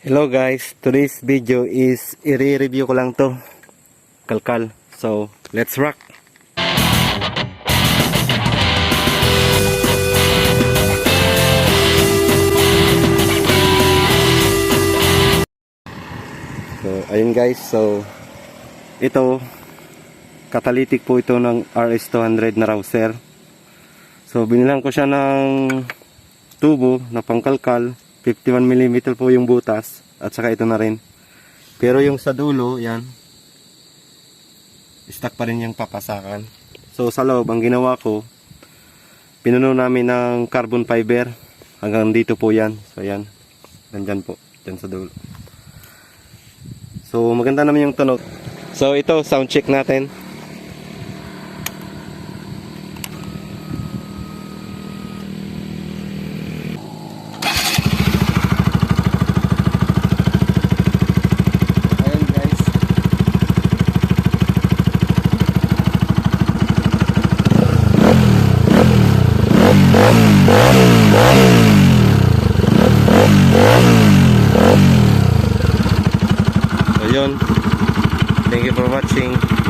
Hello guys, today's video is i-review ko lang to kalkal. So let's rock. So ayun guys, so ito catalytic po ito ng RS200 na Rouser. So binilang ko siya ng tubo na pangkalkal, 51mm po yung butas at saka ito na rin. Pero yung sa dulo, yan, stock pa rin yung papasakan. So sa loob, ang ginawa ko, pinuno namin ng carbon fiber hanggang dito po yan. So yan, nandyan po, dyan sa dulo. So maganda naman yung tunog. So ito, sound check natin. So yun, thank you for watching.